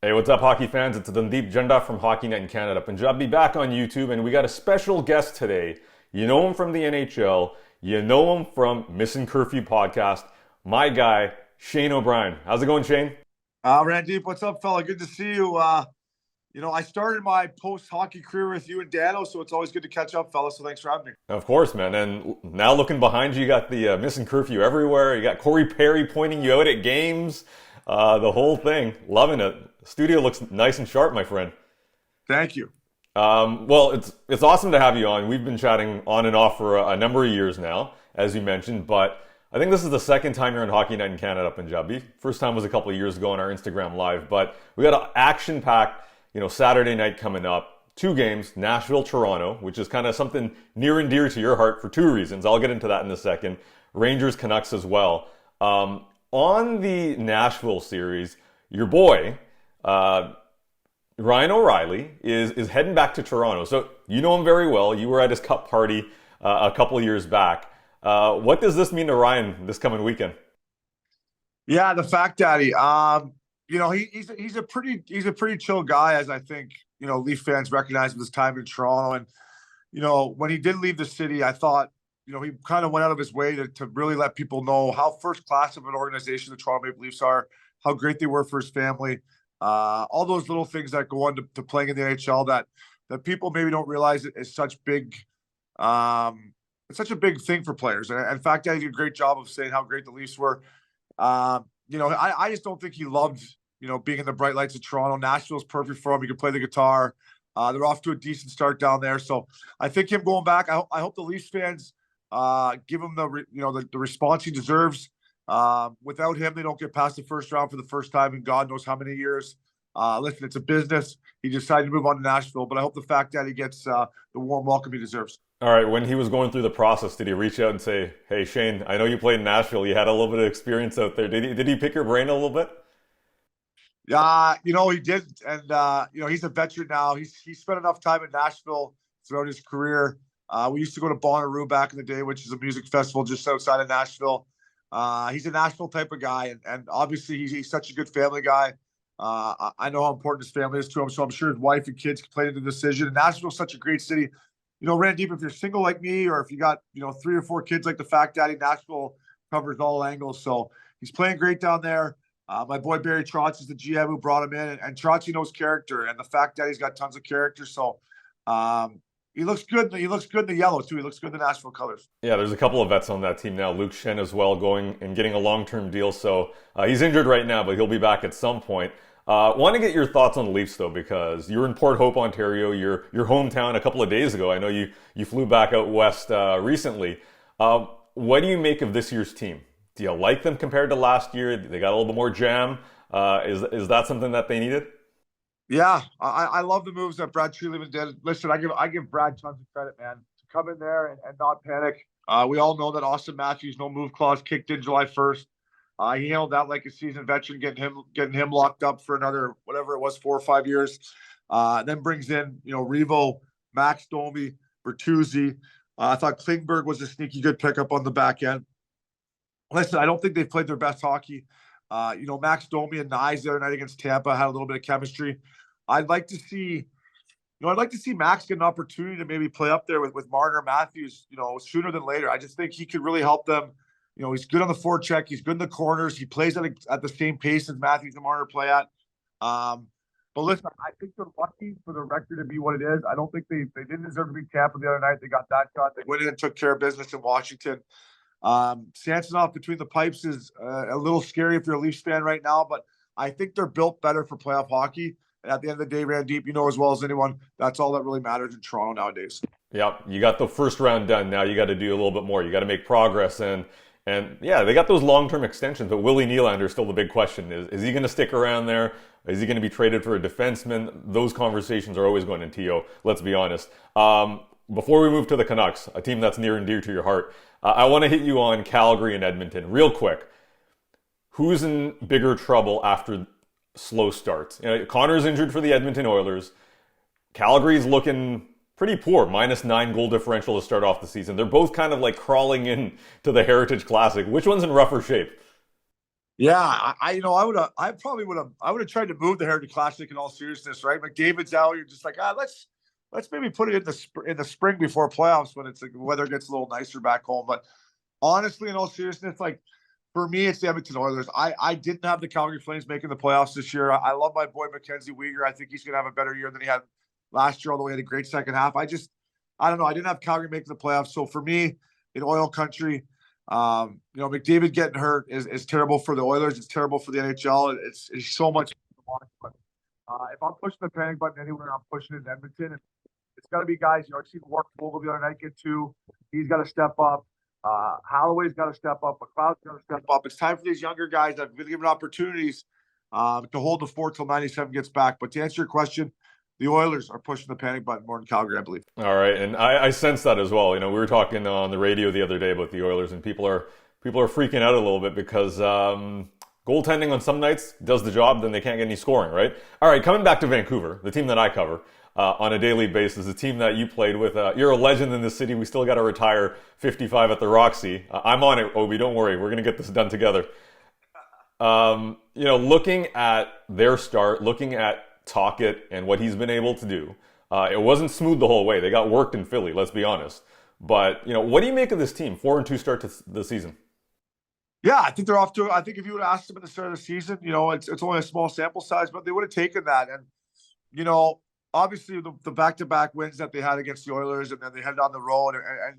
Hey, what's up, hockey fans? It's Randip Janda from Hockey Night in Canada, Punjabi, back on YouTube, and we got a special guest today. You know him from the NHL. You know him from Missing Curfew podcast. My guy, Shane O'Brien. How's it going, Shane? Randip, what's up, fella? Good to see you. I started my post-hockey career with you and Dano, so it's always good to catch up, fella. So thanks for having me. Of course, man. And now looking behind you, you got the Missing Curfew everywhere. You got Corey Perry pointing you out at games. The whole thing. Loving it. Studio looks nice and sharp, my friend. Thank you. Well, it's awesome to have you on. We've been chatting on and off for a number of years now, as you mentioned, but I think this is the second time you're on Hockey Night in Canada, Punjabi. First time was a couple of years ago on our Instagram Live, but we got an action-packed, Saturday night coming up. 2 games, Nashville, Toronto, which is kind of something near and dear to your heart for 2 reasons. I'll get into that in a second. Rangers, Canucks as well. On the Nashville series, your boy, Ryan O'Reilly is heading back to Toronto. So you know him very well. You were at his cup party a couple of years back. What does this mean to Ryan this coming weekend? Yeah, the fact that he's a pretty chill guy, as I think Leaf fans recognize with his time in Toronto. And when he did leave the city, I thought he kind of went out of his way to really let people know how first class of an organization the Toronto Maple Leafs are, how great they were for his family. All those little things that go on to playing in the NHL that people maybe don't realize it is such big, it's such a big thing for players. And in fact, I did a great job of saying how great the Leafs were. I just don't think he loved, being in the bright lights of Toronto. Nashville's perfect for him. He can play the guitar. They're off to a decent start down there. So I think him going back, I hope the Leafs fans give him the response he deserves. Without him, they don't get past the first round for the first time in God knows how many years. Listen, it's a business. He decided to move on to Nashville, but I hope the fact that he gets the warm welcome he deserves. All right, when he was going through the process, did he reach out and say, "Hey, Shane, I know you played in Nashville. You had a little bit of experience out there. Did he pick your brain a little bit?" Yeah, he did, and he's a veteran now. He's spent enough time in Nashville throughout his career. We used to go to Bonnaroo back in the day, which is a music festival just outside of Nashville. He's a Nashville type of guy, and obviously he's such a good family guy. I know how important his family is to him, so I'm sure his wife and kids played into the decision. And Nashville's such a great city. Randip, if you're single like me, or if you got 3 or 4 kids like the Fact Daddy, Nashville covers all angles. So he's playing great down there. My boy Barry Trotz is the GM who brought him in, and Trotz knows character, and the Fact Daddy's got tons of character. So he looks good. He looks good in the yellow too. He looks good in the Nashville colors. Yeah, there's a couple of vets on that team now. Luke Shen as well, going and getting a long-term deal. So he's injured right now, but he'll be back at some point. Want to get your thoughts on the Leafs though, because you're in Port Hope, Ontario. Your hometown a couple of days ago. I know you flew back out west recently. What do you make of this year's team? Do you like them compared to last year? They got a little bit more jam. Is that something that they needed? Yeah, I love the moves that Brad Treliving did. Listen, I give Brad tons of credit, man. To come in there and not panic. We all know that Austin Matthews' no move clause kicked in July 1st. He handled that like a seasoned veteran, getting him locked up for another, whatever it was, 4 or 5 years. Then brings in, Revo, Max Domi, Bertuzzi. I thought Klingberg was a sneaky good pickup on the back end. Listen, I don't think they've played their best hockey. Max Domi and Nyes the other night against Tampa had a little bit of chemistry. I'd like to see Max get an opportunity to maybe play up there with Marner Matthews, sooner than later. I just think he could really help them. He's good on the forecheck. He's good in the corners. He plays at the same pace as Matthews and Marner play at. But listen, I think they're lucky for the record to be what it is. I don't think they didn't deserve to beat Tampa the other night. They got that shot. They went in and took care of business in Washington. Samsonov between the pipes is a little scary if you're a Leafs fan right now, but I think they're built better for playoff hockey. And at the end of the day, Randip, as well as anyone, that's all that really matters in Toronto nowadays. Yeah, you got the first round done. Now you got to do a little bit more. You got to make progress. And yeah, they got those long-term extensions, but Willie Nylander is still the big question. Is he going to stick around there? Is he going to be traded for a defenseman? Those conversations are always going in TO, let's be honest. Before we move to the Canucks, a team that's near and dear to your heart, I want to hit you on Calgary and Edmonton real quick. Who's in bigger trouble after slow starts? Connor's injured for the Edmonton Oilers. Calgary's looking pretty poor, -9 goal differential to start off the season. They're both kind of like crawling in to the Heritage Classic. Which one's in rougher shape? Yeah, I would have tried to move the Heritage Classic in all seriousness, right? McDavid's out. You're just like, let's maybe put it in the spring before playoffs when it's like weather gets a little nicer back home. But honestly, in all seriousness, like for me, it's the Edmonton Oilers. I didn't have the Calgary Flames making the playoffs this year. I love my boy Mackenzie Weegar. I think he's gonna have a better year than he had last year, although he had a great second half. I don't know. I didn't have Calgary making the playoffs. So for me, in oil country, McDavid getting hurt is terrible for the Oilers. It's terrible for the NHL. It's so much to watch. But if I'm pushing the panic button anywhere, I'm pushing it in Edmonton. And it's got to be guys. I seen Mark Vogel the other night get two. He's got to step up. Holloway's got to step up. McLeod's got to step up. It's time for these younger guys that have been given opportunities to hold the fort till 97 gets back. But to answer your question, the Oilers are pushing the panic button more than Calgary, I believe. All right, and I sense that as well. We were talking on the radio the other day about the Oilers, and people are freaking out a little bit because goaltending on some nights does the job, then they can't get any scoring, right? All right, coming back to Vancouver, the team that I cover on a daily basis, the team that you played with. You're a legend in this city. We still got to retire 55 at the Roxy. I'm on it, Obi. Don't worry. We're going to get this done together. Looking at their start, looking at Tocchet and what he's been able to do, it wasn't smooth the whole way. They got worked in Philly, let's be honest. But, what do you make of this team? 4-2 start to the season. Yeah, I think they're off to. I think if you would have asked them at the start of the season, it's only a small sample size, but they would have taken that. And obviously the back-to-back wins that they had against the Oilers, and then they headed on the road. And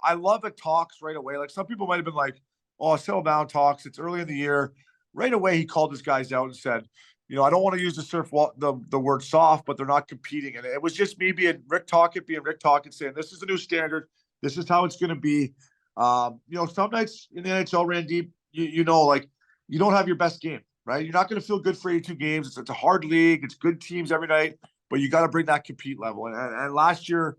I love it talks right away. Like some people might have been like, "Oh, settle down, talks. It's early in the year." Right away, he called his guys out and said, I don't want to use the word soft, but they're not competing. And it was just me being Rick Tocchet, saying this is the new standard. This is how it's going to be. Some nights in the NHL, Randip, you don't have your best game, right? You're not going to feel good for 82 games. It's a hard league. It's good teams every night, but you got to bring that compete level. And last year,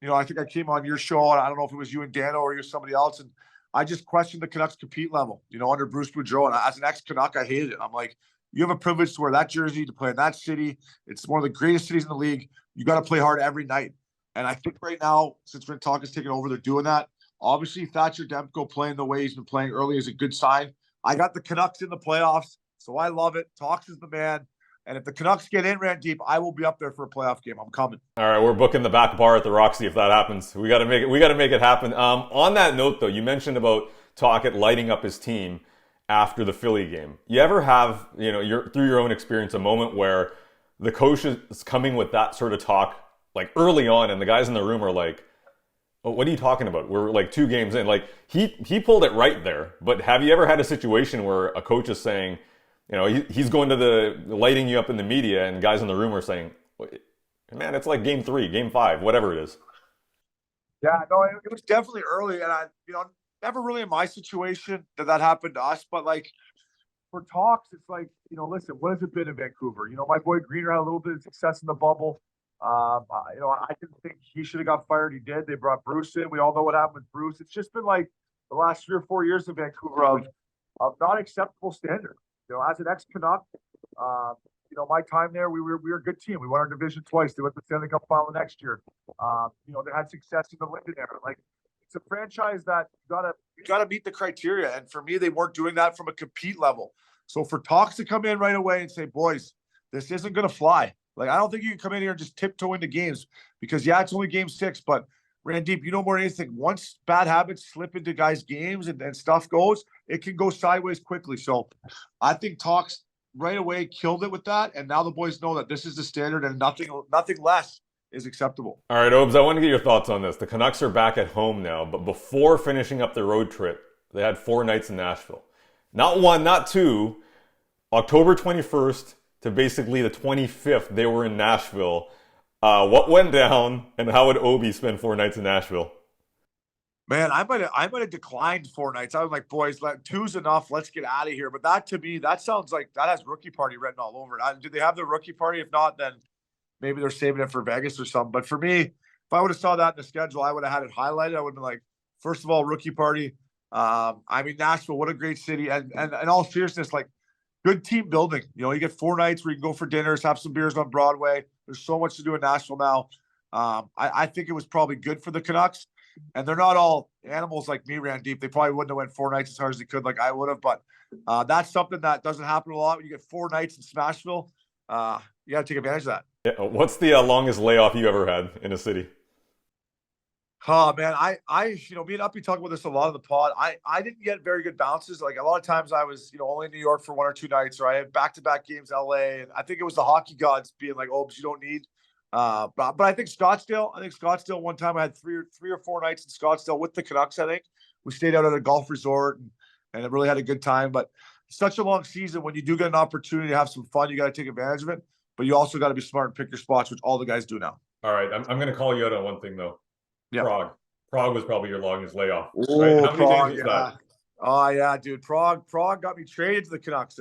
I think I came on your show, and I don't know if it was you and Dano or you somebody else, and I just questioned the Canucks compete level, under Bruce Boudreau. And as an ex-Canuck, I hated it. I'm like, you have a privilege to wear that jersey, to play in that city. It's one of the greatest cities in the league. You got to play hard every night. And I think right now, since Rick Tocchet's taken over, they're doing that. Obviously, Thatcher Demko playing the way he's been playing early is a good sign. I got the Canucks in the playoffs, so I love it. Talks is the man. And if the Canucks get in, Randip, I will be up there for a playoff game. I'm coming. All right, we're booking the back bar at the Roxy if that happens. We got to make it happen. On that note, though, you mentioned about Tocchet lighting up his team after the Philly game. You ever have, through your own experience, a moment where the coach is coming with that sort of talk, like early on, and the guys in the room are like, "Oh, what are you talking about? We're like 2 games in." Like he pulled it right there. But have you ever had a situation where a coach is saying, he's going to the lighting you up in the media, and guys in the room are saying, "Man, it's like game 3, game 5, whatever it is." Yeah, no, it was definitely early, and never really in my situation that happened to us, but like for talks, it's like, listen, what has it been in Vancouver? My boy Greener had a little bit of success in the bubble. I didn't think he should have got fired. He did. They brought Bruce in. We all know what happened with Bruce. It's just been like the last 3 or 4 years in Vancouver of not acceptable standard. As an ex-Canuck, my time there, we were a good team. We won our division twice. They went to the Stanley Cup final next year. They had success in the Linden era. Like, it's a franchise that you gotta meet the criteria. And for me, they weren't doing that from a compete level. So for talks to come in right away and say, "Boys, this isn't gonna fly." Like, I don't think you can come in here and just tiptoe into games because, yeah, it's only game 6, but Randip, more than anything, once bad habits slip into guys' games and stuff goes, it can go sideways quickly. So I think talks right away killed it with that. And now the boys know that this is the standard and nothing less is acceptable. All right, Obes, I want to get your thoughts on this. The Canucks are back at home now, but before finishing up their road trip, they had 4 nights in Nashville. Not 1, not 2. October 21st to basically the 25th, they were in Nashville. What went down, and how would Obi spend 4 nights in Nashville? Man, I might have declined 4 nights. I was like, "Boys, 2's enough. Let's get out of here." But that, to me, that sounds like that has rookie party written all over it. Do they have the rookie party? If not, then maybe they're saving it for Vegas or something. But for me, if I would have saw that in the schedule, I would have had it highlighted. I would have been like, first of all, rookie party. Nashville, what a great city. And in all seriousness, like, good team building. You get 4 nights where you can go for dinners, have some beers on Broadway. There's so much to do in Nashville now. I think it was probably good for the Canucks. And they're not all animals like me, Randip. They probably wouldn't have went 4 nights as hard as they could like I would have. But That's something that doesn't happen a lot. When you get 4 nights in Smashville, you got to take advantage of that. Yeah. What's the longest layoff you ever had in a city? Oh man, me and Uppy talk about this a lot of the pod. I didn't get very good bounces. Like a lot of times I was, only in New York for 1 or 2 nights, or I had back-to-back games LA. And I think it was the hockey gods being like, oh, you don't need. But I think Scottsdale one time I had three or 4 nights in Scottsdale with the Canucks, I think. We stayed out at a golf resort and it really had a good time. But such a long season, when you do get an opportunity to have some fun, you got to take advantage of it. But you also got to be smart and pick your spots, which all the guys do now. All right, I'm going to call you out on one thing though. Yeah. Prague was probably your longest layoff. Oh, right? How many Prague, days was that? Oh yeah, dude. Prague got me traded to the Canucks.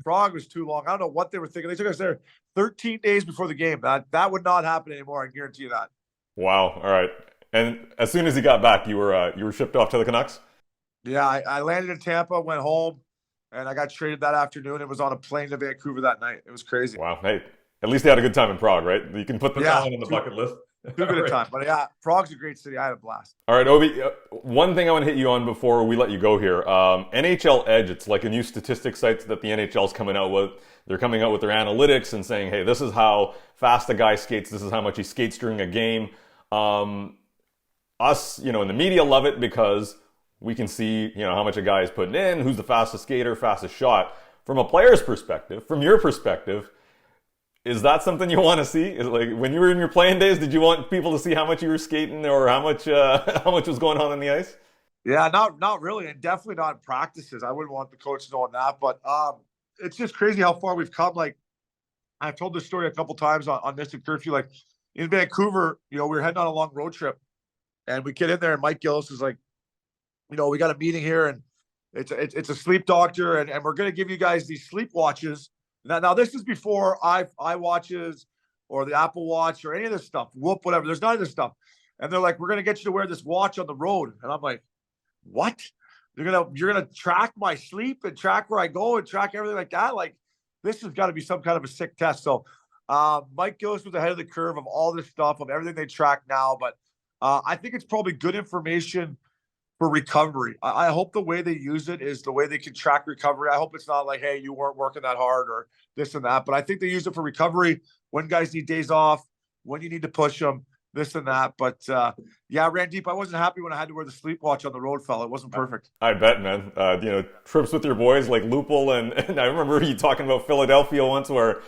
Prague was too long. I don't know what they were thinking. They took us there 13 days before the game. That would not happen anymore. I guarantee you that. Wow. All right. And as soon as you got back, you were shipped off to the Canucks? Yeah, I landed in Tampa, went home, and I got traded that afternoon. It was on a plane to Vancouver that night. It was crazy. Wow. Hey, at least they had a good time in Prague, right? You can put that one on the bucket list. Too good a time. But yeah, Prague's a great city. I had a blast. All right, Obi, one thing I want to hit you on before we let you go here. NHL Edge, it's like a new statistics site that the NHL's coming out with. They're coming out with their analytics and saying, hey, this is how fast a guy skates. This is how much he skates during a game. Us, in the media love it because we can see, how much a guy is putting in, who's the fastest skater, fastest shot. From a player's perspective, from your perspective, is that something you want to see? Is like when you were in your playing days, did you want people to see how much you were skating or how much was going on the ice? Yeah, not really, and definitely not in practices. I wouldn't want the coach knowing that, but it's just crazy how far we've come. Like I've told this story a couple times on Mystic Curfew. Like in Vancouver, we were heading on a long road trip, and we get in there, and Mike Gillis is like, we got a meeting here, and it's a sleep doctor, and we're going to give you guys these sleep watches. Now this is before iWatches or the Apple Watch or any of this stuff. Whoop, whatever. There's none of this stuff. And they're like, we're gonna get you to wear this watch on the road. And I'm like, what? You're gonna track my sleep and track where I go and track everything like that? Like, this has got to be some kind of a sick test. So Mike Gillis was ahead of the curve of all this stuff, of everything they track now. But I think it's probably good information for recovery. I hope the way they use it is the way they can track recovery. I hope it's not like, hey, you weren't working that hard or this and that. But I think they use it for recovery, when guys need days off, when you need to push them, this and that. But yeah, Randip, I wasn't happy when I had to wear the sleep watch on the road, fella. It wasn't perfect. I bet, man. Trips with your boys like Lupul, and I remember you talking about Philadelphia once where,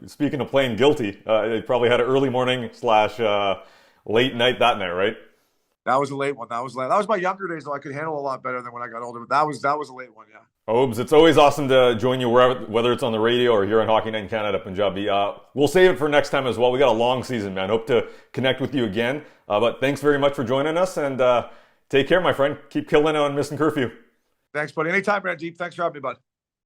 speaking of playing guilty, they probably had an early morning / late night that night, right? That was a late one. That was my younger days, though. I could handle a lot better than when I got older. But that was a late one, yeah. Obes, it's always awesome to join you whether it's on the radio or here on Hockey Night in Canada, Punjabi. We'll save it for next time as well. We got a long season, man. Hope to connect with you again. But thanks very much for joining us, and take care, my friend. Keep killing it on Missing Curfew. Thanks, buddy. Anytime, Randip. Thanks for having me, bud.